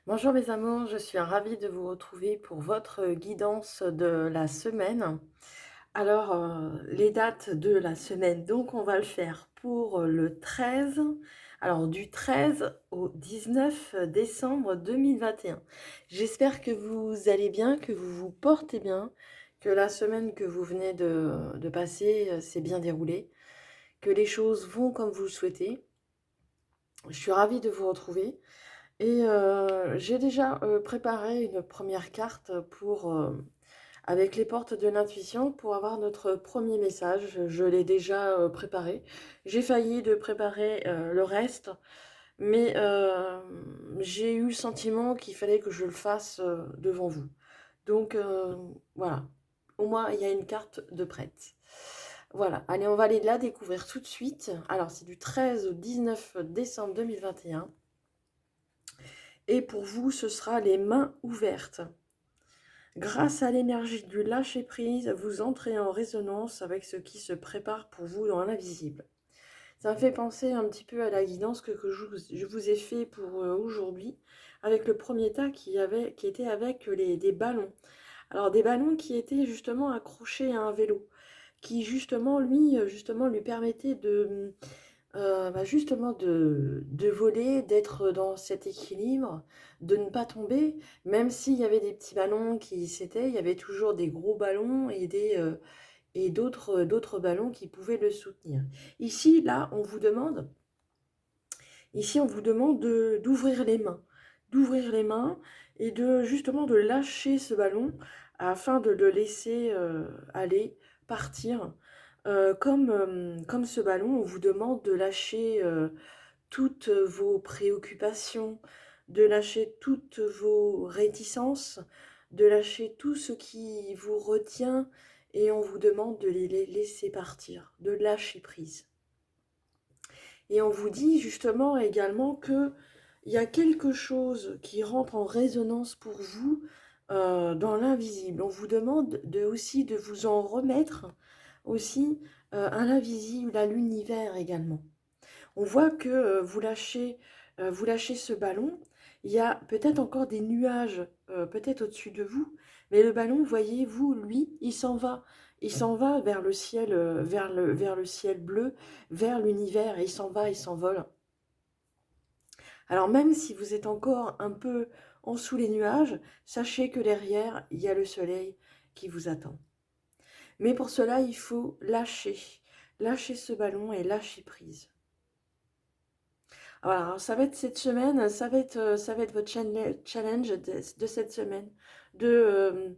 Bonjour mes amours, je suis ravie de vous retrouver pour votre guidance de la semaine. Alors, les dates de la semaine, donc on va le faire pour le 13, alors du 13 au 19 décembre 2021. J'espère que vous allez bien, que vous vous portez bien, que la semaine que vous venez de passer s'est bien déroulée, que les choses vont comme vous le souhaitez. Je suis ravie de vous retrouver. Et j'ai déjà, préparé une première carte pour, avec les portes de l'intuition pour avoir notre premier message. Je l'ai déjà, préparé. J'ai failli de préparer, le reste, mais j'ai eu le sentiment qu'il fallait que je le fasse, devant vous. Donc voilà, au moins il y a une carte de prête. Voilà, allez, on va aller la découvrir tout de suite. Alors c'est du 13 au 19 décembre 2021. Et pour vous, ce sera les mains ouvertes. Grâce à l'énergie du lâcher-prise, vous entrez en résonance avec ce qui se prépare pour vous dans l'invisible. Ça me fait penser un petit peu à la guidance que je vous ai fait pour aujourd'hui, avec le premier tas qui était avec des ballons. Alors des ballons qui étaient justement accrochés à un vélo, qui justement lui permettait justement de voler, d'être dans cet équilibre, de ne pas tomber, même s'il y avait des petits ballons il y avait toujours des gros ballons et d'autres ballons qui pouvaient le soutenir. Ici, là, on vous demande d'ouvrir les mains et justement de lâcher ce ballon afin de le laisser aller, partir. Comme ce ballon, on vous demande de lâcher toutes vos préoccupations, de lâcher toutes vos réticences, de lâcher tout ce qui vous retient et on vous demande de les laisser partir, de lâcher prise. Et on vous dit justement également que il y a quelque chose qui rentre en résonance pour vous dans l'invisible. On vous demande aussi de vous en remettre aussi à l'invisible, à l'univers également. On voit que vous lâchez ce ballon. Il y a peut-être encore des nuages, peut-être au-dessus de vous, mais le ballon, voyez-vous, lui, il s'en va. Il s'en va vers le ciel, vers le ciel bleu, vers l'univers, et il s'en va, il s'envole. Alors même si vous êtes encore un peu en dessous les nuages, sachez que derrière, il y a le soleil qui vous attend. Mais pour cela, il faut lâcher ce ballon et lâcher prise. Voilà, alors ça va être cette semaine, ça va être votre challenge de cette semaine, de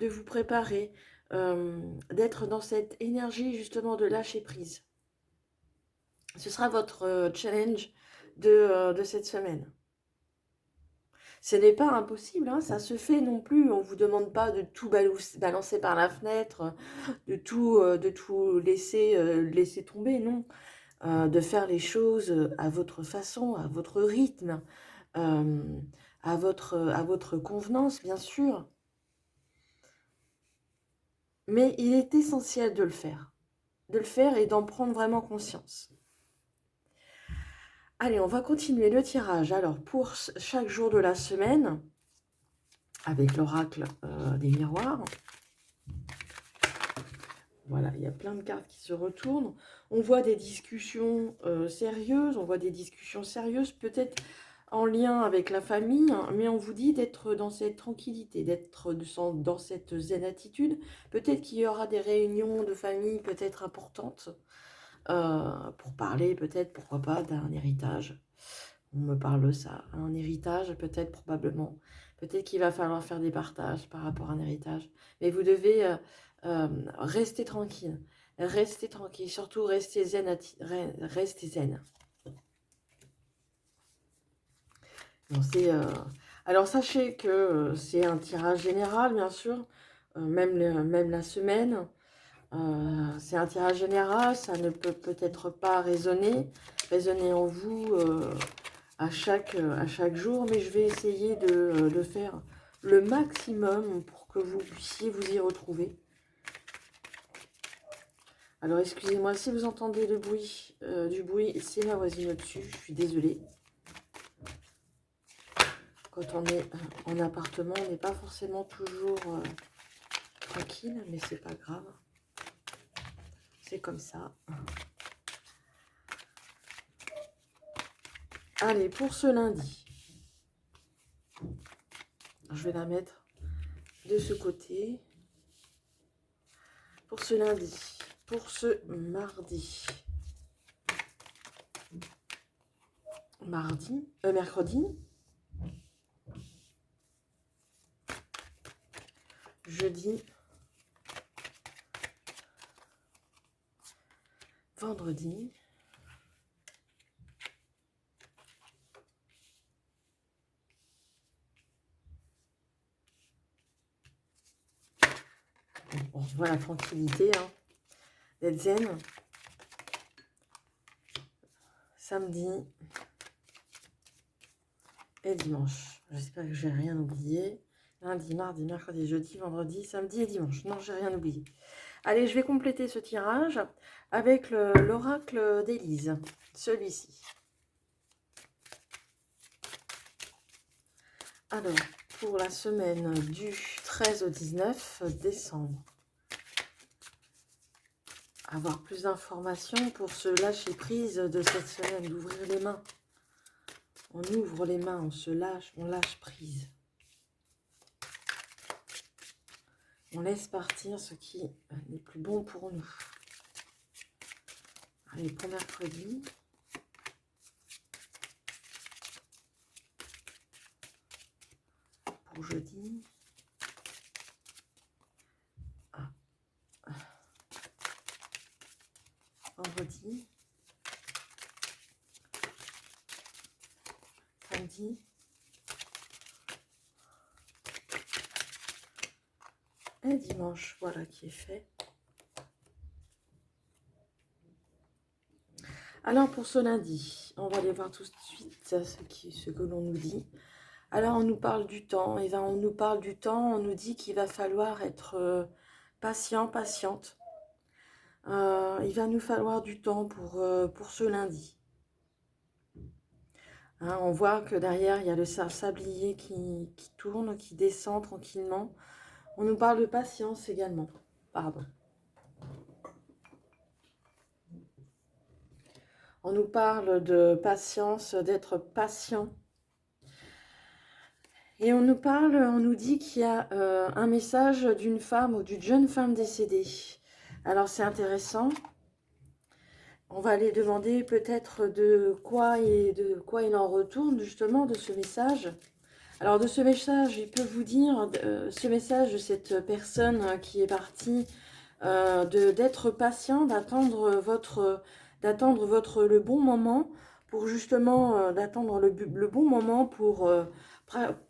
vous préparer, d'être dans cette énergie justement de lâcher prise. Ce sera votre challenge de cette semaine. Ce n'est pas impossible, hein, ça se fait non plus. On ne vous demande pas de tout balancer par la fenêtre, de tout laisser tomber, non. De faire les choses à votre façon, à votre rythme, euh, à votre convenance, bien sûr. Mais il est essentiel de le faire et d'en prendre vraiment conscience. Allez, on va continuer le tirage. Alors, pour chaque jour de la semaine, avec l'oracle des miroirs, voilà, il y a plein de cartes qui se retournent. On voit des discussions sérieuses, peut-être en lien avec la famille, hein, mais on vous dit d'être dans cette tranquillité, d'être dans cette zen attitude. Peut-être qu'il y aura des réunions de famille peut-être importantes pour parler peut-être, pourquoi pas, d'un héritage. On me parle de ça, un héritage peut-être, probablement. Peut-être qu'il va falloir faire des partages par rapport à un héritage. Mais vous devez rester tranquille. Restez tranquille, surtout restez zen. Restez zen. Bon, alors sachez que c'est un tirage général, bien sûr, même la semaine. C'est un tirage général, ça ne peut peut-être pas résonner en vous à chaque jour, mais je vais essayer de faire le maximum pour que vous puissiez vous y retrouver. Alors excusez-moi si vous entendez du bruit, c'est ma voisine au-dessus, je suis désolée. Quand on est en appartement, on n'est pas forcément toujours tranquille, mais c'est pas grave. C'est comme ça. Allez, pour ce lundi, je vais la mettre de ce côté. Pour ce lundi, pour ce mercredi, jeudi, vendredi, on voit la tranquillité, hein, d'être zen. Samedi et dimanche. J'espère que j'ai rien oublié. Lundi, mardi, mercredi, jeudi, vendredi, samedi et dimanche. Non, j'ai rien oublié. Allez, je vais compléter ce tirage avec l'oracle d'Élise, celui-ci. Alors, pour la semaine du 13 au 19 décembre, avoir plus d'informations pour se lâcher prise de cette semaine, d'ouvrir les mains. On ouvre les mains, on se lâche, on lâche prise. On laisse partir ce qui n'est plus bon pour nous. Allez, pour mercredi. Pour jeudi. Vendredi. Samedi. Et dimanche, voilà qui est fait. Alors pour ce lundi, on va aller voir tout de suite ce que l'on nous dit. Alors on nous parle du temps, et on nous parle du temps, on nous dit qu'il va falloir être patient, patiente. Il va nous falloir du temps pour ce lundi. Hein, on voit que derrière, il y a le sablier qui tourne, qui descend tranquillement. On nous parle de patience également. Pardon. On nous parle de patience, d'être patient. Et on nous dit qu'il y a un message d'une femme ou d'une jeune femme décédée. Alors c'est intéressant. On va aller demander peut-être de quoi il en retourne justement de ce message. Alors de ce message, il peut vous dire, ce message de cette personne qui est partie, d'être patient, d'attendre le bon moment pour justement d'attendre le bon moment pour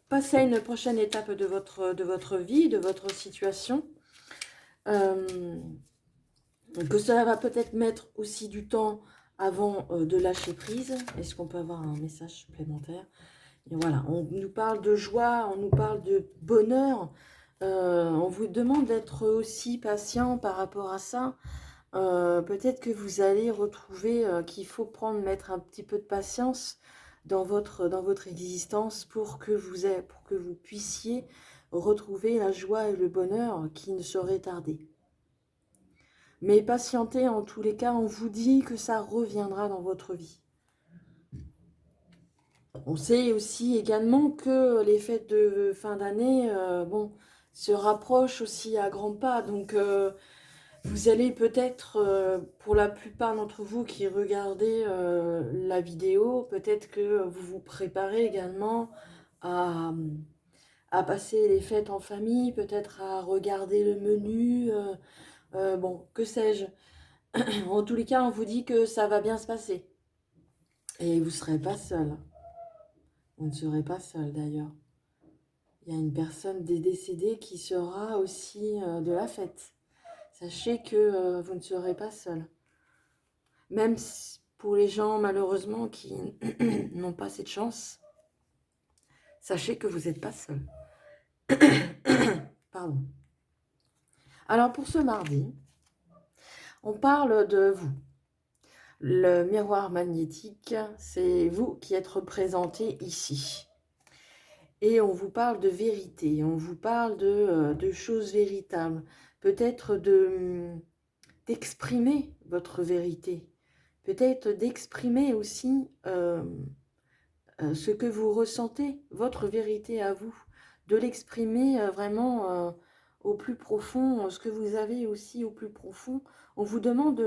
passer à une prochaine étape de votre vie, de votre situation. Que cela va peut-être mettre aussi du temps avant de lâcher prise. Est-ce qu'on peut avoir un message supplémentaire? Et voilà, on nous parle de joie, on nous parle de bonheur. On vous demande d'être aussi patient par rapport à ça. Peut-être que vous allez retrouver qu'il faut mettre un petit peu de patience dans votre existence pour que vous puissiez retrouver la joie et le bonheur qui ne saurait tarder. Mais patientez, en tous les cas, on vous dit que ça reviendra dans votre vie. On sait aussi également que les fêtes de fin d'année se rapprochent aussi à grands pas. Donc, vous allez peut-être, pour la plupart d'entre vous qui regardez la vidéo, peut-être que vous vous préparez également à passer les fêtes en famille, peut-être à regarder le menu, bon, que sais-je. En tous les cas, on vous dit que ça va bien se passer. Et vous ne serez pas seul. Vous ne serez pas seul d'ailleurs. Il y a une personne décédée qui sera aussi de la fête. Sachez que vous ne serez pas seul. Même pour les gens malheureusement qui n'ont pas cette chance, sachez que vous n'êtes pas seul. Pardon. Alors pour ce mardi, on parle de vous. Le miroir magnétique, c'est vous qui êtes représenté ici. Et on vous parle de vérité, on vous parle de choses véritables. Peut-être d'exprimer votre vérité. Peut-être d'exprimer aussi ce que vous ressentez, votre vérité à vous. De l'exprimer vraiment au plus profond, ce que vous avez aussi au plus profond. On vous demande de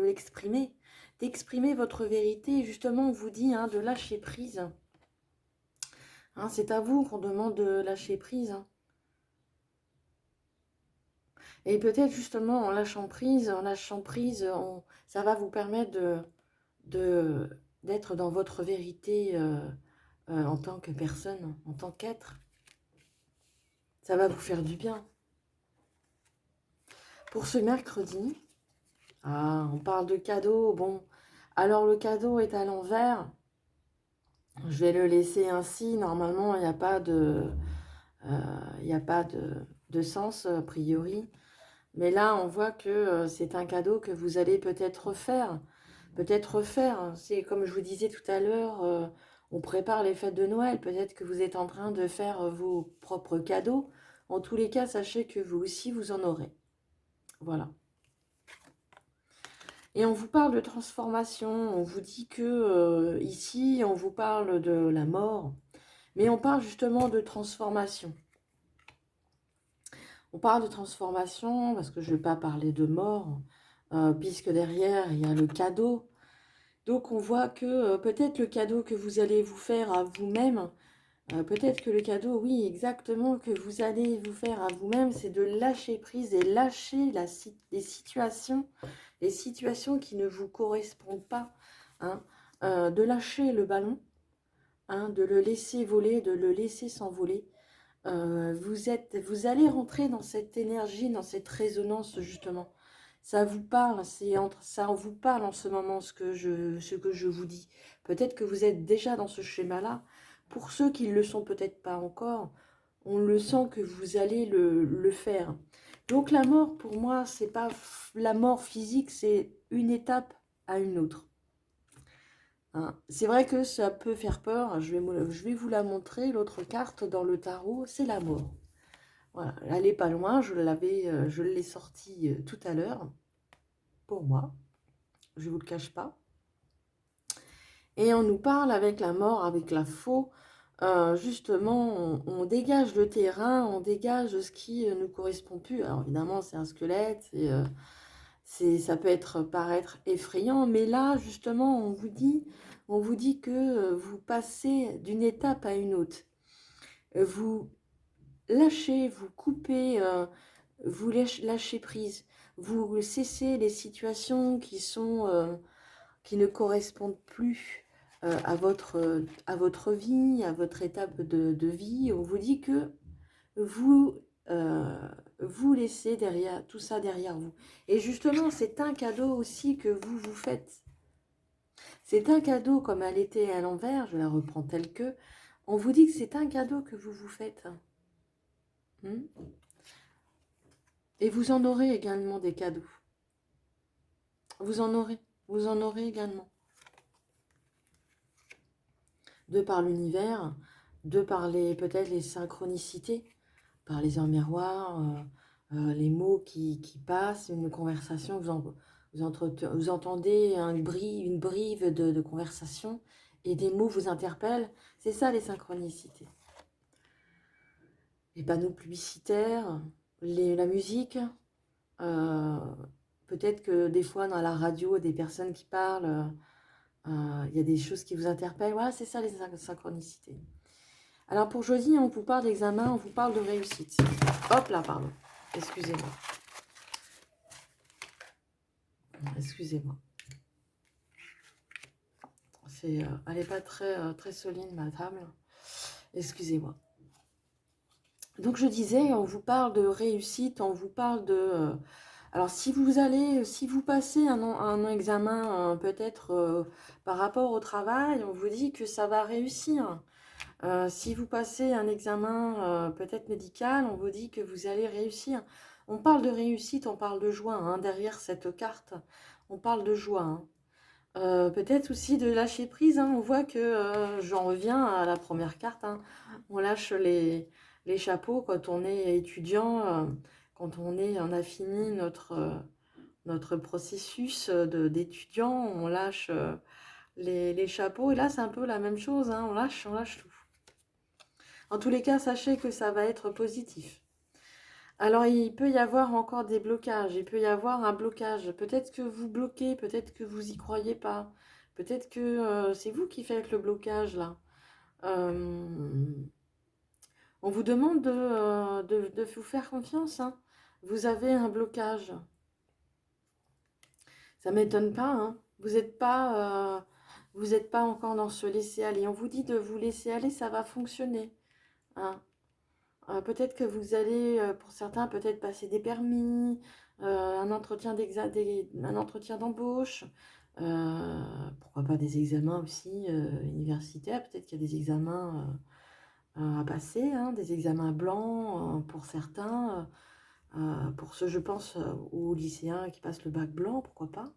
l'exprimer, d'exprimer votre vérité. Justement, on vous dit hein, de lâcher prise. Hein, c'est à vous qu'on demande de lâcher prise. Hein. Et peut-être justement en lâchant prise, ça va vous permettre d'être dans votre vérité en tant que personne, en tant qu'être. Ça va vous faire du bien. Pour ce mercredi, on parle de cadeau. Bon, alors le cadeau est à l'envers. Je vais le laisser ainsi. Normalement, il n'y a pas de sens, a priori. Mais là, on voit que c'est un cadeau que vous allez peut-être refaire. Peut-être refaire. C'est comme je vous disais tout à l'heure, on prépare les fêtes de Noël. Peut-être que vous êtes en train de faire vos propres cadeaux. En tous les cas, sachez que vous aussi, vous en aurez. Voilà. Et on vous parle de transformation. On vous dit que ici, on vous parle de la mort. Mais on parle justement de transformation. On parle de transformation parce que je ne vais pas parler de mort, puisque derrière, il y a le cadeau. Donc, on voit que peut-être le cadeau que vous allez vous faire à vous-même, peut-être que le cadeau, oui, exactement, que vous allez vous faire à vous-même, c'est de lâcher prise et lâcher les situations qui ne vous correspondent pas. Hein, de lâcher le ballon, hein, de le laisser voler, de le laisser s'envoler. Vous allez rentrer dans cette énergie, dans cette résonance justement. Ça vous parle, ça vous parle en ce moment ce que je vous dis. Peut-être que vous êtes déjà dans ce schéma-là. Pour ceux qui ne le sont peut-être pas encore, on le sent que vous allez le faire. Donc la mort, pour moi, c'est pas la mort physique, c'est une étape à une autre. Hein. C'est vrai que ça peut faire peur. Je vais vous la montrer. L'autre carte dans le tarot, c'est la mort. Voilà, elle n'est pas loin, je l'ai sortie tout à l'heure, pour moi, je ne vous le cache pas. Et on nous parle avec la mort, avec la faux, justement, on dégage le terrain, on dégage ce qui ne correspond plus. Alors évidemment, c'est un squelette, ça peut paraître effrayant, mais là, justement, on vous dit que vous passez d'une étape à une autre. Vous lâchez, vous coupez, vous lâchez prise, vous cessez les situations qui ne correspondent plus à votre vie, à votre étape de vie. On vous dit que vous, vous laissez derrière, tout ça derrière vous. Et justement, c'est un cadeau aussi que vous vous faites. C'est un cadeau comme elle était à l'envers, je la reprends telle que. On vous dit que c'est un cadeau que vous vous faites. Et vous en aurez également des cadeaux. Vous en aurez également. De par l'univers, de par peut-être les synchronicités, par les heures miroirs, les mots qui passent, une conversation, vous entendez une brive de conversation et des mots vous interpellent. C'est ça les synchronicités. Les panneaux publicitaires, la musique, peut-être que des fois dans la radio, des personnes qui parlent, il y a des choses qui vous interpellent. Voilà, c'est ça les synchronicités. Alors pour jeudi, on vous parle d'examen, on vous parle de réussite. Hop là, pardon. Excusez-moi. Excusez-moi. Elle n'est pas très solide, ma table. Excusez-moi. Donc je disais, on vous parle de réussite, on vous parle de... alors si vous passez un examen peut-être par rapport au travail, on vous dit que ça va réussir. Si vous passez un examen peut-être médical, on vous dit que vous allez réussir. On parle de réussite, on parle de joie. Hein, derrière cette carte, on parle de joie. Hein. Peut-être aussi de lâcher prise, hein. On voit que, j'en reviens à la première carte, hein. On lâche les chapeaux quand on est étudiant, quand on a fini notre processus, d'étudiant, on lâche, les chapeaux et là, c'est un peu la même chose, hein, on lâche tout. En tous les cas, sachez que ça va être positif. Alors, il peut y avoir encore des blocages, il peut y avoir un blocage. Peut-être que vous bloquez, peut-être que vous y croyez pas. Peut-être que c'est vous qui faites le blocage là. Euh, on vous demande de vous faire confiance, hein. Vous avez un blocage. Ça m'étonne pas, hein. Vous êtes pas encore dans ce laisser aller. On vous dit de vous laisser aller, ça va fonctionner, hein. Peut-être que vous allez, pour certains, peut-être passer des permis, un entretien d'embauche, pourquoi pas des examens aussi universitaires. Peut-être qu'il y a des examens à passer, hein, des examens blancs pour certains. Pour ceux, je pense, aux lycéens qui passent le bac blanc, pourquoi pas.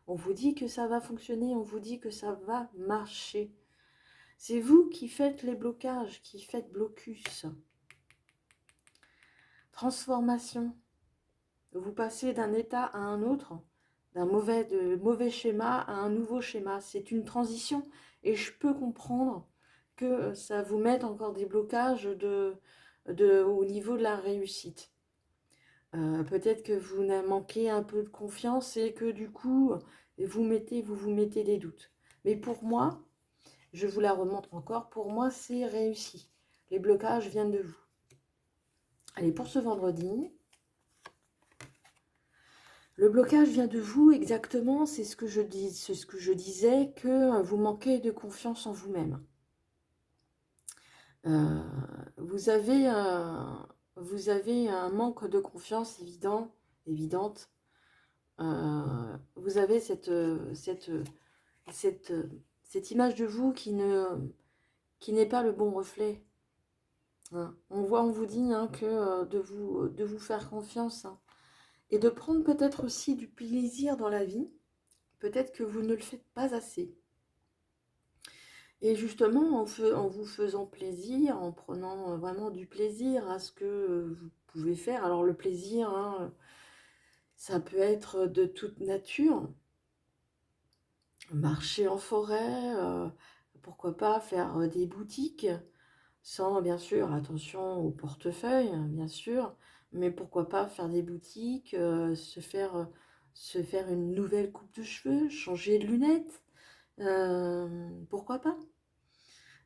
On vous dit que ça va fonctionner, on vous dit que ça va marcher. C'est vous qui faites les blocages, qui faites blocus. Transformation. Vous passez d'un état à un autre, de mauvais schéma à un nouveau schéma. C'est une transition et je peux comprendre que ça vous mette encore des blocages au niveau de la réussite. Peut-être que vous manquez un peu de confiance et que du coup, vous vous mettez des doutes. Mais pour moi, je vous la remontre encore, pour moi, c'est réussi. Les blocages viennent de vous. Allez, pour ce vendredi, le blocage vient de vous exactement, c'est ce que je disais, que vous manquez de confiance en vous-même. Euh, vous avez, vous avez un manque de confiance évidente. Vous avez cette image de vous qui n'est pas le bon reflet, hein. On vous dit, hein, que de vous faire confiance, hein, et de prendre peut-être aussi du plaisir dans la vie. Peut-être que vous ne le faites pas assez. Et justement, en vous faisant plaisir, en prenant vraiment du plaisir à ce que vous pouvez faire. Alors le plaisir, hein, ça peut être de toute nature. Marcher en forêt, pourquoi pas faire des boutiques, sans bien sûr, attention au portefeuille, hein, bien sûr, mais pourquoi pas faire des boutiques, se faire une nouvelle coupe de cheveux, changer de lunettes, pourquoi pas?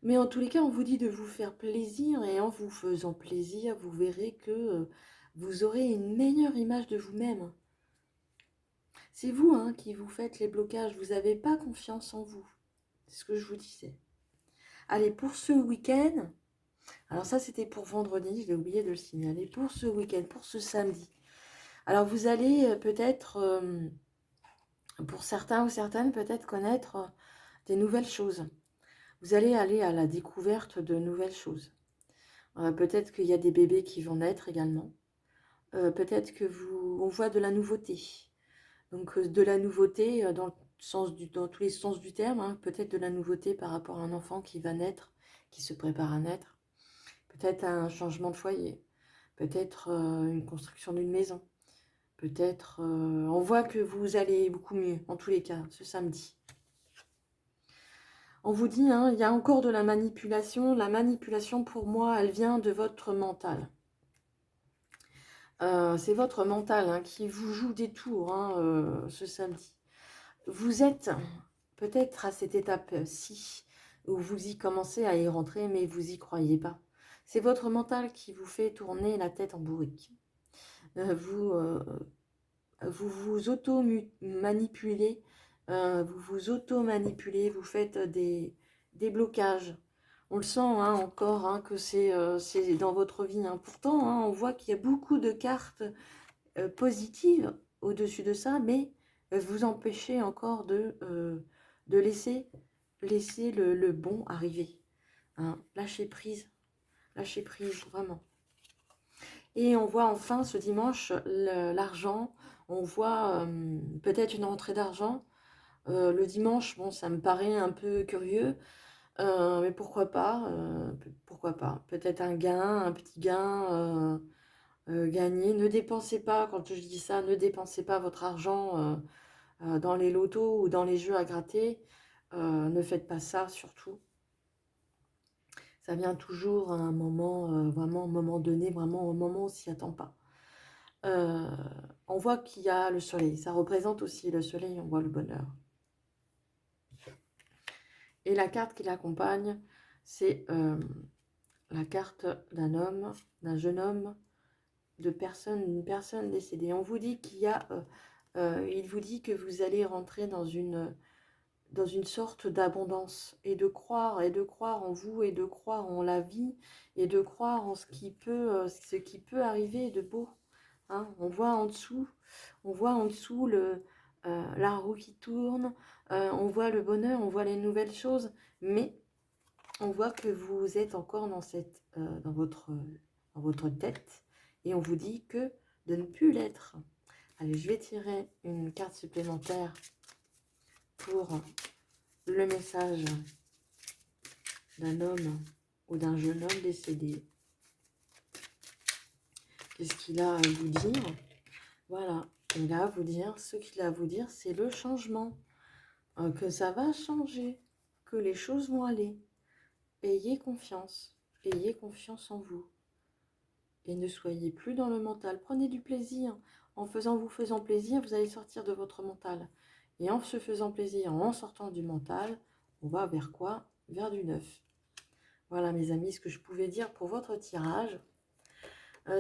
Mais en tous les cas, on vous dit de vous faire plaisir et en vous faisant plaisir, vous verrez que vous aurez une meilleure image de vous-même. C'est vous, hein, qui vous faites les blocages, vous n'avez pas confiance en vous. C'est ce que je vous disais. Allez, pour ce week-end, alors ça c'était pour vendredi, je l'ai oublié de le signaler, pour ce week-end, pour ce samedi. Alors vous allez peut-être, pour certains ou certaines, peut-être connaître des nouvelles choses. Vous allez aller à la découverte de nouvelles choses. Peut-être qu'il y a des bébés qui vont naître également. Peut-être que on voit de la nouveauté. Donc de la nouveauté dans tous les sens du terme, hein. Peut-être de la nouveauté par rapport à un enfant qui va naître, qui se prépare à naître. Peut-être un changement de foyer. Peut-être une construction d'une maison. Peut-être, on voit que vous allez beaucoup mieux, en tous les cas, ce samedi. On vous dit, hein, il y a encore de la manipulation. La manipulation, pour moi, elle vient de votre mental. C'est votre mental, hein, qui vous joue des tours, hein, ce samedi. Vous êtes peut-être à cette étape-ci où vous y commencez à y rentrer, mais vous y croyez pas. C'est votre mental qui vous fait tourner la tête en bourrique. Vous vous auto-manipulez, vous faites des blocages. On le sent, hein, encore, hein, que c'est dans votre vie, hein. Pourtant, hein, on voit qu'il y a beaucoup de cartes positives au-dessus de ça, mais vous empêchez encore de laisser le bon arriver, hein. Lâchez prise, vraiment. Et on voit enfin ce dimanche l'argent, on voit peut-être une rentrée d'argent, Le dimanche, bon, ça me paraît un peu curieux, mais pourquoi pas, pourquoi pas? Peut-être un petit gain, gagné. Ne dépensez pas, quand je dis ça, ne dépensez pas votre argent, dans les lotos ou dans les jeux à gratter. Ne faites pas ça surtout. Ça vient toujours à un moment, vraiment un moment donné, vraiment au moment où on s'y attend pas. Euh, on voit qu'il y a le soleil, ça représente aussi le soleil, on voit le bonheur. Et la carte qui l'accompagne, c'est la carte d'un homme, d'un jeune homme, d'une personne décédée. On vous dit qu'il y a, il vous dit que vous allez rentrer dans une sorte d'abondance et de croire en vous et de croire en la vie et de croire en ce qui peut arriver de beau. Hein. On voit en dessous la roue qui tourne, on voit le bonheur, on voit les nouvelles choses, mais on voit que vous êtes encore dans votre tête et on vous dit que de ne plus l'être. Allez, je vais tirer une carte supplémentaire pour le message d'un homme ou d'un jeune homme décédé. Qu'est-ce qu'il a à vous dire? Voilà, il a à vous dire, ce qu'il a à vous dire, c'est le changement, que ça va changer, que les choses vont aller. Ayez confiance en vous. Et ne soyez plus dans le mental. Prenez du plaisir. En vous faisant plaisir, vous allez sortir de votre mental. Et en se faisant plaisir, en sortant du mental, on va vers quoi? Vers du neuf. Voilà mes amis, ce que je pouvais dire pour votre tirage.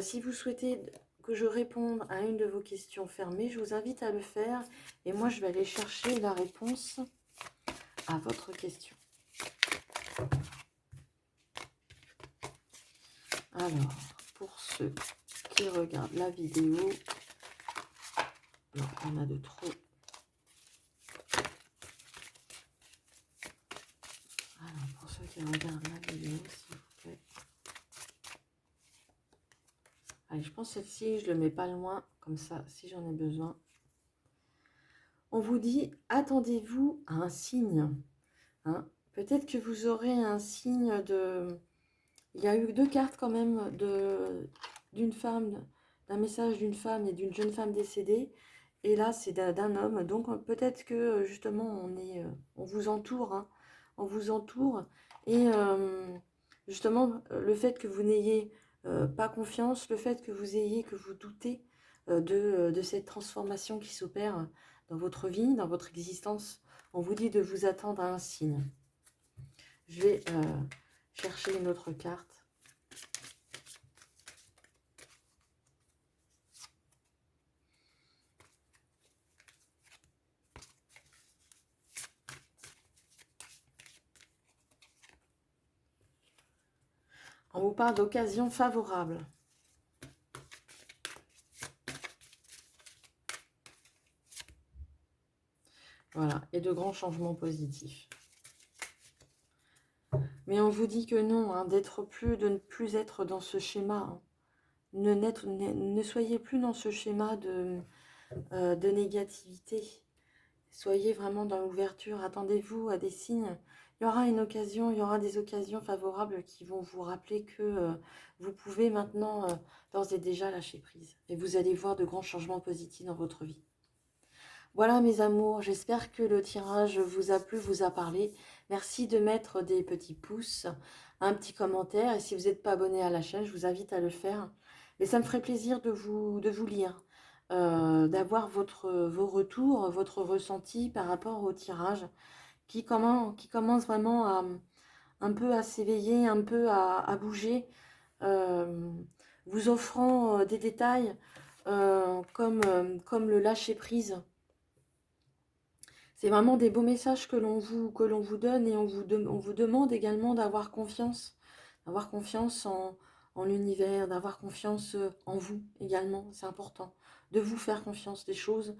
Si vous souhaitez que je réponde à une de vos questions fermées, je vous invite à le faire. Et moi, je vais aller chercher la réponse à votre question. Alors, pour ceux qui regardent la vidéo, non, il y en a de trop. Alors, pour ceux qui regardent la vidéo, s'il vous plaît. Allez, je pense celle-ci, je ne le mets pas loin, comme ça, si j'en ai besoin. On vous dit, attendez-vous à un signe. Hein. Peut-être que vous aurez un signe de... Il y a eu 2 cartes quand même d'une femme, d'un message d'une femme et d'une jeune femme décédée. Et là, c'est d'un homme. Donc peut-être que justement, on vous entoure. Hein. On vous entoure. Et justement, le fait que vous n'ayez pas confiance, le fait que vous doutez de cette transformation qui s'opère dans votre vie, dans votre existence, on vous dit de vous attendre à un signe. Je vais chercher une autre carte. On vous parle d'occasion favorable. Voilà, et de grands changements positifs. Mais on vous dit que non, hein, de ne plus être dans ce schéma. Hein. Ne soyez plus dans ce schéma de négativité. Soyez vraiment dans l'ouverture. Attendez-vous à des signes. Il y aura une occasion, il y aura des occasions favorables qui vont vous rappeler que vous pouvez maintenant d'ores et déjà lâcher prise. Et vous allez voir de grands changements positifs dans votre vie. Voilà mes amours, j'espère que le tirage vous a plu, vous a parlé. Merci de mettre des petits pouces, un petit commentaire. Et si vous n'êtes pas abonné à la chaîne, je vous invite à le faire. Mais ça me ferait plaisir de vous lire, d'avoir vos retours, votre ressenti par rapport au tirage qui commence vraiment un peu à s'éveiller, un peu à bouger, vous offrant des détails comme le lâcher prise. C'est vraiment des beaux messages que l'on vous donne et on vous demande également d'avoir confiance en l'univers, d'avoir confiance en vous également, c'est important. De vous faire confiance, les choses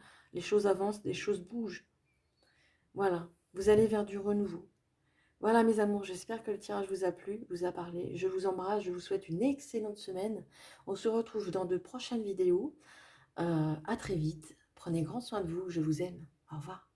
avancent, les choses bougent. Voilà, vous allez vers du renouveau. Voilà mes amours, j'espère que le tirage vous a plu, vous a parlé. Je vous embrasse, je vous souhaite une excellente semaine. On se retrouve dans de prochaines vidéos. À très vite, prenez grand soin de vous, je vous aime. Au revoir.